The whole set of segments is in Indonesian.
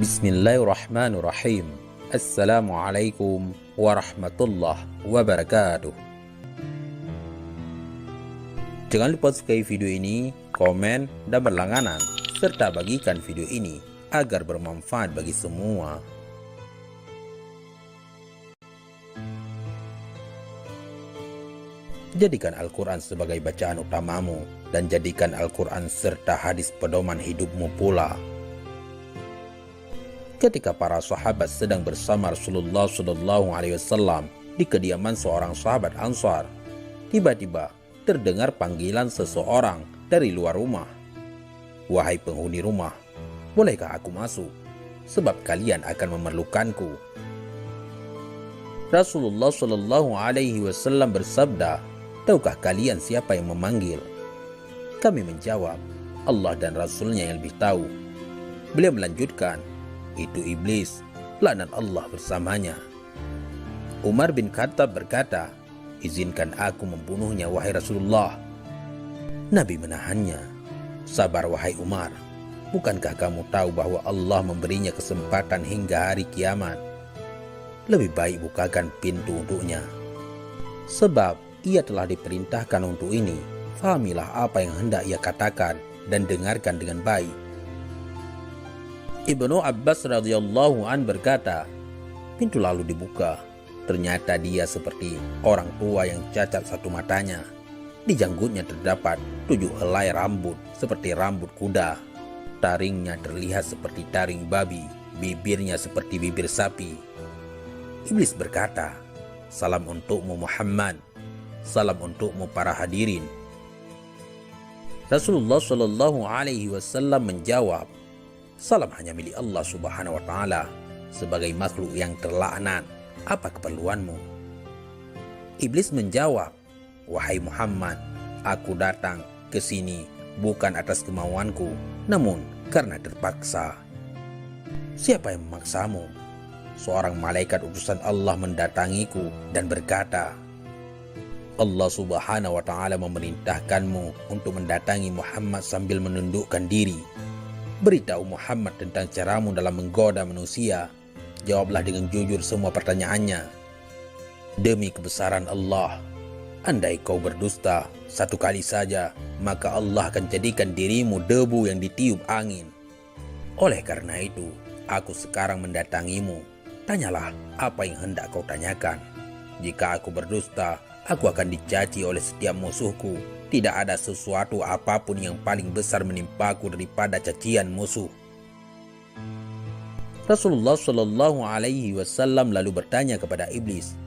Bismillahirrahmanirrahim. Assalamualaikum warahmatullahi wabarakatuh. Jangan lupa sukai video ini, komen, dan berlangganan, serta bagikan video ini agar bermanfaat bagi semua. Jadikan Al-Quran sebagai bacaan utamamu, dan jadikan Al-Quran serta hadis pedoman hidupmu pula. Ketika para sahabat sedang bersama Rasulullah SAW di kediaman seorang sahabat Ansar, tiba-tiba terdengar panggilan seseorang dari luar rumah. "Wahai penghuni rumah, bolehkah aku masuk? Sebab kalian akan memerlukanku." Rasulullah SAW bersabda, "Tahukah kalian siapa yang memanggil?" Kami menjawab, "Allah dan Rasulnya yang lebih tahu." Beliau melanjutkan, "Itu iblis, laknat Allah bersamanya." Umar bin Khattab berkata, "Izinkan aku membunuhnya, wahai Rasulullah." Nabi menahannya. "Sabar wahai Umar, bukankah kamu tahu bahwa Allah memberinya kesempatan hingga hari kiamat? Lebih baik bukakan pintu untuknya. Sebab ia telah diperintahkan untuk ini. Fahamilah apa yang hendak ia katakan dan dengarkan dengan baik." Ibnu Abbas radhiyallahu an berkata, pintu lalu dibuka. Ternyata dia seperti orang tua yang cacat satu matanya. Di janggutnya terdapat 7 helai rambut seperti rambut kuda. Taringnya terlihat seperti taring babi, bibirnya seperti bibir sapi. Iblis berkata, "Salam untukmu Muhammad, salam untukmu para hadirin." Rasulullah SAW menjawab, "Salam hanya milik Allah Subhanahu wa Ta'ala. Sebagai makhluk yang terlaknat, apa keperluanmu?" Iblis menjawab, "Wahai Muhammad, aku datang ke sini bukan atas kemauanku, namun karena terpaksa." "Siapa yang memaksamu?" "Seorang malaikat utusan Allah mendatangiku dan berkata, Allah Subhanahu wa Ta'ala memerintahkanmu untuk mendatangi Muhammad sambil menundukkan diri. Beritahu Muhammad tentang caramu dalam menggoda manusia. Jawablah dengan jujur semua pertanyaannya. Demi kebesaran Allah, andai kau berdusta satu kali saja, maka Allah akan jadikan dirimu debu yang ditiup angin. Oleh karena itu, aku sekarang mendatangimu. Tanyalah apa yang hendak kau tanyakan. Jika aku berdusta, aku akan dicaci oleh setiap musuhku. Tidak ada sesuatu apapun yang paling besar menimpaku daripada cacian musuh." Rasulullah SAW lalu bertanya kepada iblis,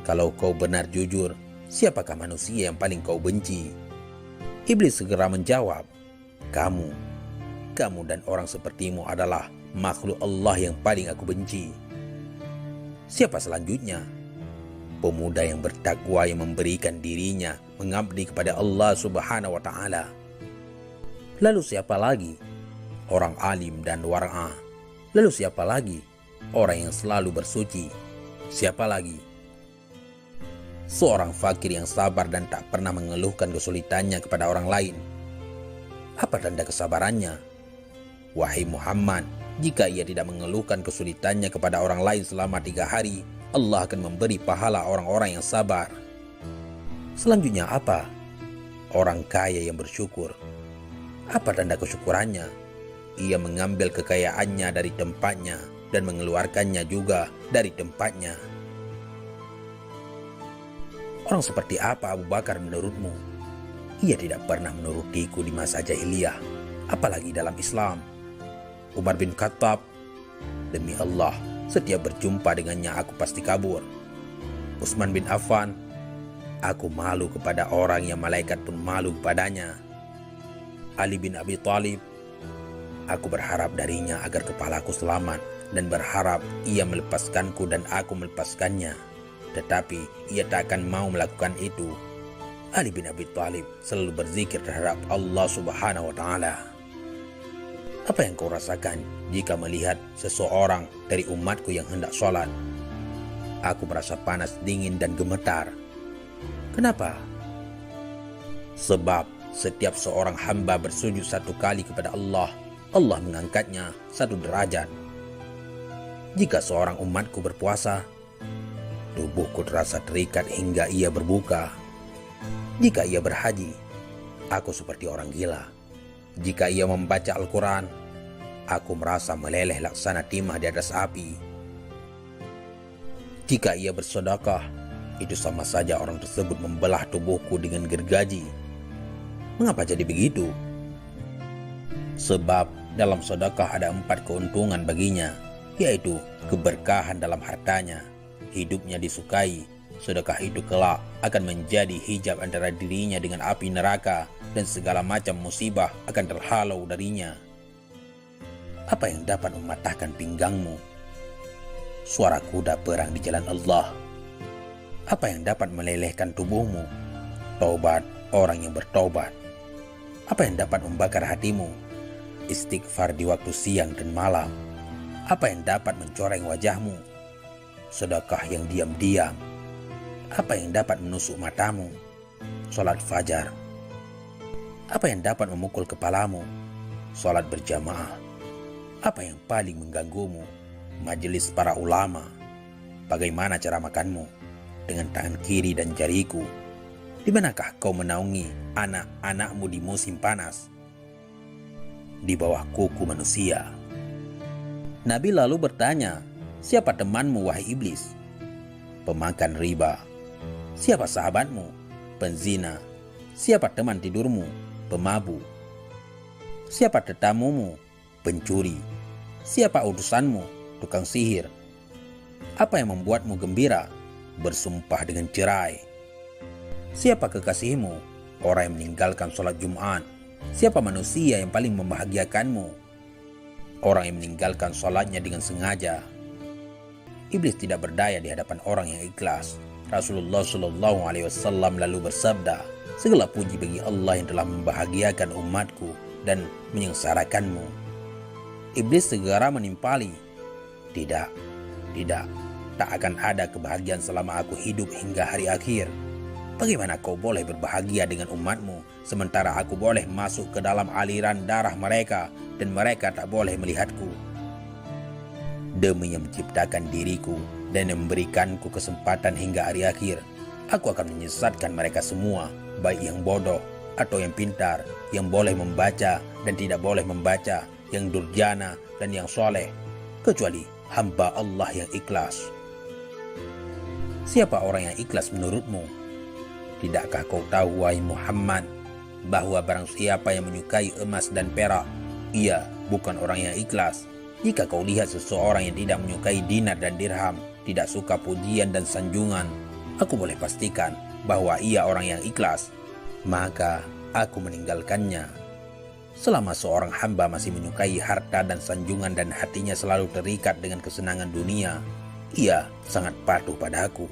"Kalau kau benar jujur, siapakah manusia yang paling kau benci?" Iblis segera menjawab, Kamu dan orang sepertimu adalah makhluk Allah yang paling aku benci." "Siapa selanjutnya?" "Pemuda yang bertakwa yang memberikan dirinya mengabdi kepada Allah Subhanahu wa Ta'ala." "Lalu siapa lagi?" "Orang alim dan wara'ah." "Lalu siapa lagi?" "Orang yang selalu bersuci." "Siapa lagi?" "Seorang fakir yang sabar dan tak pernah mengeluhkan kesulitannya kepada orang lain." "Apa tanda kesabarannya?" "Wahai Muhammad, jika ia tidak mengeluhkan kesulitannya kepada orang lain selama 3 hari, Allah akan memberi pahala orang-orang yang sabar." "Selanjutnya apa?" "Orang kaya yang bersyukur." "Apa tanda kesyukurannya?" "Ia mengambil kekayaannya dari tempatnya dan mengeluarkannya juga dari tempatnya." "Orang seperti apa Abu Bakar menurutmu?" "Ia tidak pernah menurutiku di masa jahiliyah, apalagi dalam Islam." Umar bin Khattab, "Demi Allah, setiap berjumpa dengannya aku pasti kabur." Utsman bin Affan, "Aku malu kepada orang yang malaikat pun malu kepadanya." Ali bin Abi Thalib, "Aku berharap darinya agar kepalaku selamat dan berharap ia melepaskanku dan aku melepaskannya. Tetapi ia tak akan mau melakukan itu." Ali bin Abi Thalib selalu berzikir terhadap Allah Subhanahu wa Ta'ala. "Apa yang kau rasakan jika melihat seseorang dari umatku yang hendak sholat?" "Aku merasa panas, dingin, dan gemetar." "Kenapa?" "Sebab setiap seorang hamba bersujud 1 kali kepada Allah, Allah mengangkatnya 1 derajat. Jika seorang umatku berpuasa, tubuhku terasa terikat hingga ia berbuka. Jika ia berhaji, aku seperti orang gila. Jika ia membaca Al-Quran, aku merasa meleleh laksana timah di atas api. Jika ia bersedekah, itu sama saja orang tersebut membelah tubuhku dengan gergaji. Mengapa jadi begitu? Sebab dalam sedekah ada 4 keuntungan baginya, yaitu keberkahan dalam hartanya, hidupnya disukai. Sedekah itu kelak akan menjadi hijab antara dirinya dengan api neraka, dan segala macam musibah akan terhalau darinya. Apa yang dapat mematahkan pinggangmu? Suara kuda perang di jalan Allah. Apa yang dapat melelehkan tubuhmu? Taubat orang yang bertaubat. Apa yang dapat membakar hatimu? Istighfar di waktu siang dan malam. Apa yang dapat mencoreng wajahmu? Sedekah yang diam-diam. Apa yang dapat menusuk matamu? Salat fajar. Apa yang dapat memukul kepalamu? Salat berjamaah. Apa yang paling mengganggumu? Majelis para ulama. Bagaimana cara makanmu? Dengan tangan kiri dan jariku. Di manakah kau menaungi anak-anakmu di musim panas? Di bawah kuku manusia. Nabi lalu bertanya, siapa temanmu wahai iblis? Pemakan riba. Siapa sahabatmu? Penzina. Siapa teman tidurmu? Pemabuk. Siapa tetamumu? Pencuri. Siapa utusanmu? Tukang sihir. Apa yang membuatmu gembira? Bersumpah dengan cerai. Siapa kekasihmu? Orang yang meninggalkan sholat Jumat. Siapa manusia yang paling membahagiakanmu? Orang yang meninggalkan sholatnya dengan sengaja. Iblis tidak berdaya di hadapan orang yang ikhlas. Rasulullah SAW lalu bersabda, segala puji bagi Allah yang telah membahagiakan umatku dan menyengsarakanmu. Iblis segera menimpali, tidak, tak akan ada kebahagiaan selama aku hidup hingga hari akhir. Bagaimana kau boleh berbahagia dengan umatmu, sementara aku boleh masuk ke dalam aliran darah mereka dan mereka tak boleh melihatku? Demi yang menciptakan diriku dan yang memberikanku kesempatan hingga hari akhir, aku akan menyesatkan mereka semua, baik yang bodoh atau yang pintar, yang boleh membaca dan tidak boleh membaca, yang durjana dan yang soleh, kecuali hamba Allah yang ikhlas. Siapa orang yang ikhlas menurutmu? Tidakkah kau tahu, wahai Muhammad, bahwa barang siapa yang menyukai emas dan perak, ia bukan orang yang ikhlas. Jika kau lihat seseorang yang tidak menyukai dinar dan dirham, tidak suka pujian dan sanjungan, aku boleh pastikan bahwa ia orang yang ikhlas, maka aku meninggalkannya. Selama seorang hamba masih menyukai harta dan sanjungan dan hatinya selalu terikat dengan kesenangan dunia, ia sangat patuh padaku.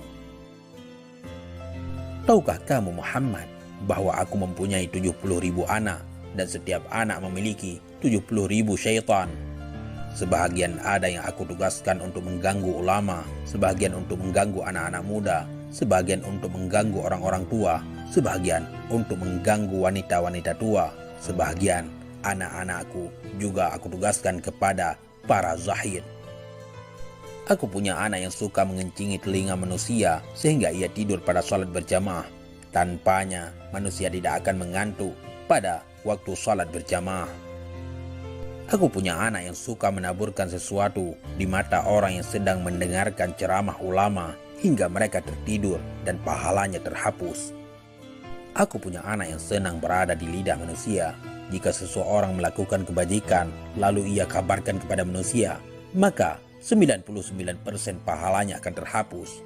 Tahukah kamu Muhammad bahwa aku mempunyai 70.000 anak dan setiap anak memiliki 70.000 syaitan? Sebahagian ada yang aku tugaskan untuk mengganggu ulama, sebahagian untuk mengganggu anak-anak muda, sebahagian untuk mengganggu orang-orang tua, sebahagian untuk mengganggu wanita-wanita tua, sebahagian anak-anakku juga aku tugaskan kepada para zahid. Aku punya anak yang suka mengencingi telinga manusia sehingga ia tidur pada sholat berjamaah. Tanpanya manusia tidak akan mengantuk pada waktu sholat berjamaah. Aku punya anak yang suka menaburkan sesuatu di mata orang yang sedang mendengarkan ceramah ulama hingga mereka tertidur dan pahalanya terhapus. Aku punya anak yang senang berada di lidah manusia. Jika seseorang melakukan kebajikan lalu ia kabarkan kepada manusia, maka 99% pahalanya akan terhapus.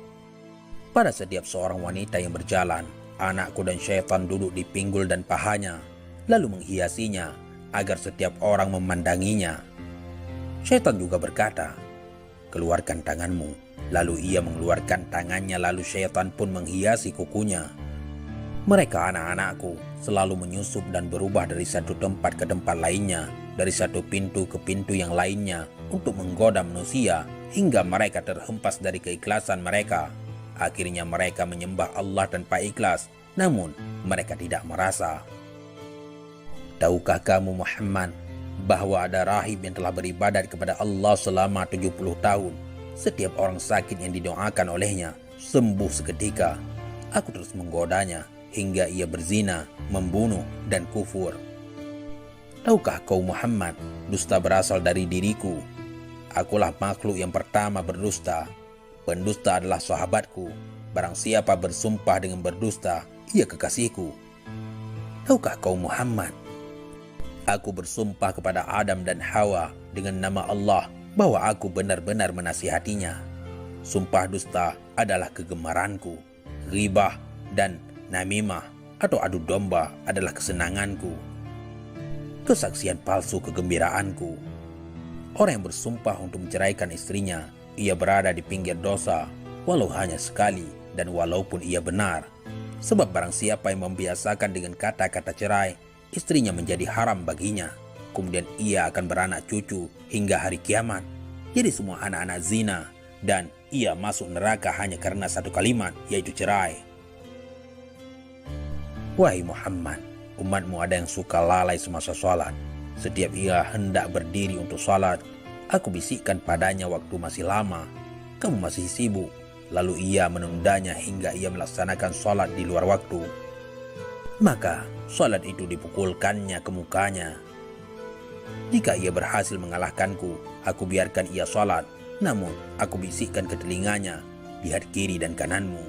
Pada setiap seorang wanita yang berjalan, anakku dan syaitan duduk di pinggul dan pahanya, lalu menghiasinya agar setiap orang memandanginya. Syaitan juga berkata, keluarkan tanganmu. Lalu ia mengeluarkan tangannya, lalu syaitan pun menghiasi kukunya. Mereka anak-anakku selalu menyusup dan berubah dari satu tempat ke tempat lainnya, dari satu pintu ke pintu yang lainnya untuk menggoda manusia hingga mereka terhempas dari keikhlasan mereka. Akhirnya mereka menyembah Allah tanpa ikhlas, namun mereka tidak merasa. Tahukah kamu Muhammad bahwa ada rahib yang telah beribadat kepada Allah selama 70 tahun Setiap orang sakit yang didoakan olehnya sembuh seketika. Aku terus menggodanya hingga ia berzina, membunuh, dan kufur. Tahukah kau Muhammad, dusta berasal dari diriku. Akulah makhluk yang pertama berdusta. Pendusta adalah sahabatku. Barang siapa bersumpah dengan berdusta, ia kekasihku. Tahukah kau Muhammad, aku bersumpah kepada Adam dan Hawa dengan nama Allah bahwa aku benar-benar menasihatinya. Sumpah dusta adalah kegemaranku. Ghibah dan namimah atau adu domba adalah kesenanganku. Kesaksian palsu kegembiraanku. Orang yang bersumpah untuk menceraikan istrinya, ia berada di pinggir dosa, walau hanya sekali dan walaupun ia benar. Sebab barang siapa yang membiasakan dengan kata-kata cerai, istrinya menjadi haram baginya. Kemudian ia akan beranak cucu hingga hari kiamat. Jadi semua anak-anak zina dan ia masuk neraka hanya karena satu kalimat, yaitu cerai. Wahai Muhammad, umatmu ada yang suka lalai semasa sholat. Setiap ia hendak berdiri untuk sholat, aku bisikkan padanya waktu masih lama. Kamu masih sibuk. Lalu ia menundanya hingga ia melaksanakan sholat di luar waktu. Maka sholat itu dipukulkannya ke mukanya. Jika ia berhasil mengalahkanku, aku biarkan ia sholat. Namun aku bisikkan ke telinganya, lihat kiri dan kananmu.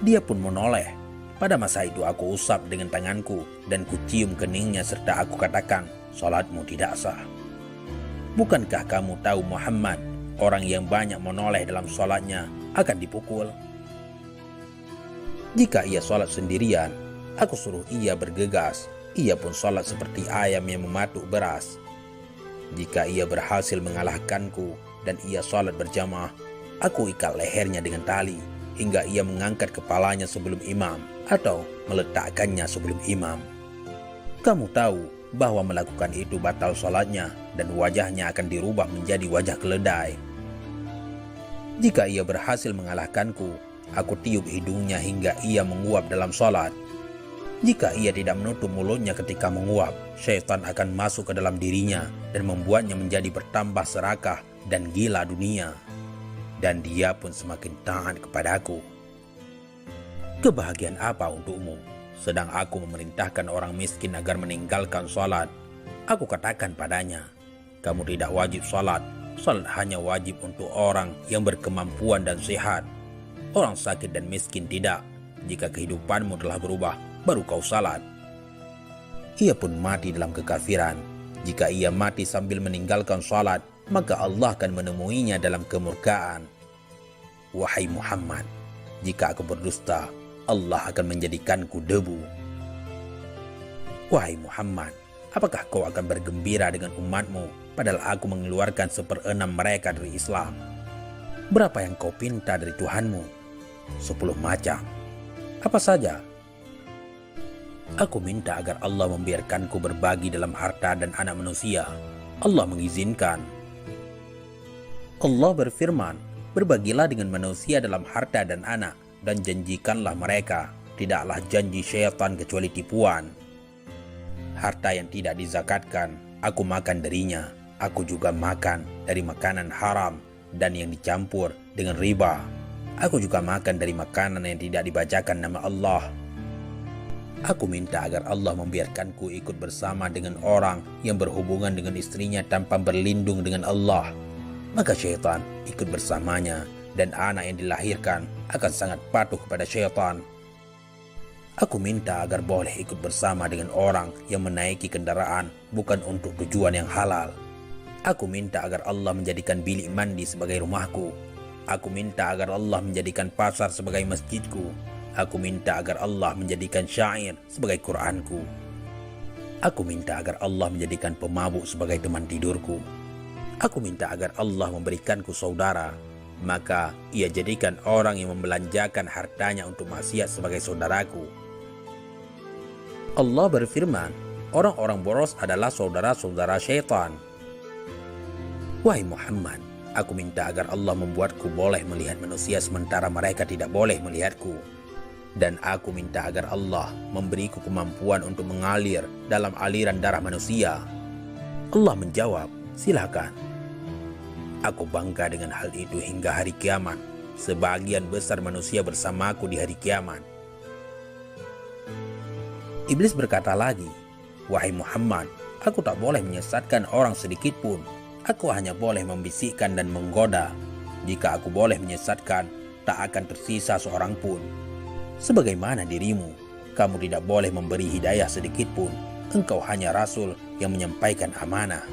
Dia pun menoleh. Pada masa itu aku usap dengan tanganku dan kucium keningnya serta aku katakan, sholatmu tidak sah. Bukankah kamu tahu Muhammad, orang yang banyak menoleh dalam sholatnya akan dipukul? Jika ia sholat sendirian, aku suruh ia bergegas. Ia pun sholat seperti ayam yang mematuk beras. Jika ia berhasil mengalahkanku dan ia sholat berjamaah, aku ikat lehernya dengan tali hingga ia mengangkat kepalanya sebelum imam atau meletakkannya sebelum imam. Kamu tahu bahwa melakukan itu batal sholatnya dan wajahnya akan dirubah menjadi wajah keledai. Jika ia berhasil mengalahkanku, aku tiup hidungnya hingga ia menguap dalam sholat. Jika ia tidak menutup mulutnya ketika menguap, syaitan akan masuk ke dalam dirinya dan membuatnya menjadi bertambah serakah dan gila dunia. Dan dia pun semakin taat kepadaku. Kebahagiaan apa untukmu? Sedang aku memerintahkan orang miskin agar meninggalkan sholat. Aku katakan padanya, kamu tidak wajib sholat. Sholat hanya wajib untuk orang yang berkemampuan dan sehat. Orang sakit dan miskin tidak. Jika kehidupanmu telah berubah, baru kau salat. Ia pun mati dalam kekafiran. Jika ia mati sambil meninggalkan salat, maka Allah akan menemuinya dalam kemurkaan. Wahai Muhammad, jika aku berdusta, Allah akan menjadikanku debu. Wahai Muhammad, apakah kau akan bergembira dengan umatmu, padahal aku mengeluarkan 1/6 mereka dari Islam? Berapa yang kau pinta dari Tuhanmu? 10 macam. Apa saja? Aku minta agar Allah membiarkanku berbagi dalam harta dan anak manusia. Allah mengizinkan. Allah berfirman, berbagilah dengan manusia dalam harta dan anak, dan janjikanlah mereka. Tidaklah janji syaitan kecuali tipuan. Harta yang tidak dizakatkan, aku makan darinya. Aku juga makan dari makanan haram dan yang dicampur dengan riba. Aku juga makan dari makanan yang tidak dibacakan nama Allah. Aku minta agar Allah membiarkanku ikut bersama dengan orang yang berhubungan dengan istrinya tanpa berlindung dengan Allah. Maka syaitan ikut bersamanya dan anak yang dilahirkan akan sangat patuh kepada syaitan. Aku minta agar boleh ikut bersama dengan orang yang menaiki kendaraan bukan untuk tujuan yang halal. Aku minta agar Allah menjadikan bilik mandi sebagai rumahku. Aku minta agar Allah menjadikan pasar sebagai masjidku. Aku minta agar Allah menjadikan syair sebagai Qur'anku. Aku minta agar Allah menjadikan pemabuk sebagai teman tidurku. Aku minta agar Allah memberikanku saudara. Maka ia jadikan orang yang membelanjakan hartanya untuk maksiat sebagai saudaraku. Allah berfirman, orang-orang boros adalah saudara-saudara syaitan. Wahai Muhammad, aku minta agar Allah membuatku boleh melihat manusia sementara mereka tidak boleh melihatku. Dan aku minta agar Allah memberiku kemampuan untuk mengalir dalam aliran darah manusia. Allah menjawab, silakan. Aku bangga dengan hal itu hingga hari kiamat. Sebagian besar manusia bersamaku di hari kiamat. Iblis berkata lagi, "Wahai Muhammad, aku tak boleh menyesatkan orang sedikit pun. Aku hanya boleh membisikkan dan menggoda. Jika aku boleh menyesatkan, tak akan tersisa seorang pun. Sebagaimana dirimu, kamu tidak boleh memberi hidayah sedikit pun. Engkau hanya rasul yang menyampaikan amanah.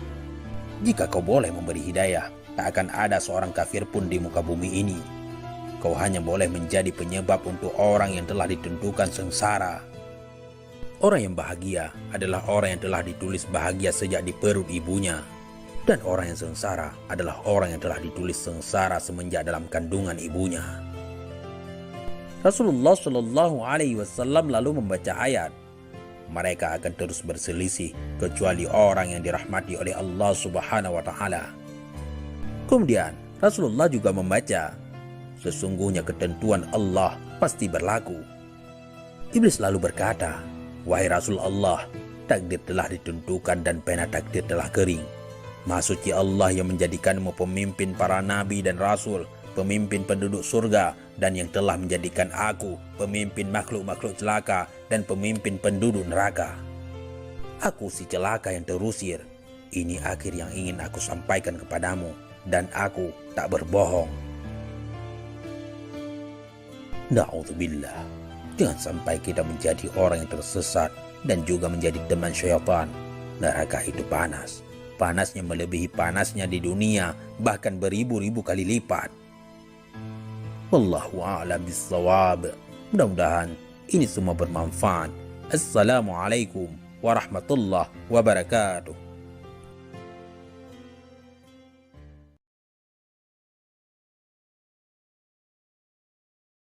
Jika kau boleh memberi hidayah, tak akan ada seorang kafir pun di muka bumi ini. Kau hanya boleh menjadi penyebab untuk orang yang telah ditentukan sengsara. Orang yang bahagia adalah orang yang telah ditulis bahagia sejak di perut ibunya. Dan orang yang sengsara adalah orang yang telah ditulis sengsara semenjak dalam kandungan ibunya." Rasulullah Shallallahu Alaihi Wasallam lalu membaca ayat, "Mereka akan terus berselisih kecuali orang yang dirahmati oleh Allah Subhanahu Wa Taala." Kemudian Rasulullah juga membaca, "Sesungguhnya ketentuan Allah pasti berlaku." Iblis lalu berkata, "Wahai Rasul Allah, takdir telah ditentukan dan pena takdir telah kering. Maha suci Allah yang menjadikanmu pemimpin para nabi dan rasul, pemimpin penduduk surga, dan yang telah menjadikan aku pemimpin makhluk-makhluk celaka dan pemimpin penduduk neraka. Aku si celaka yang terusir. Ini akhir yang ingin aku sampaikan kepadamu, dan aku tak berbohong." Na'udzubillah. Jangan sampai kita menjadi orang yang tersesat dan juga menjadi teman syaitan. Neraka itu panas. Panasnya melebihi panasnya di dunia, bahkan beribu-ribu kali lipat. Wallahu a'lam bissawab. Mudah-mudahan ini semua bermanfaat. Assalamualaikum warahmatullahi wabarakatuh.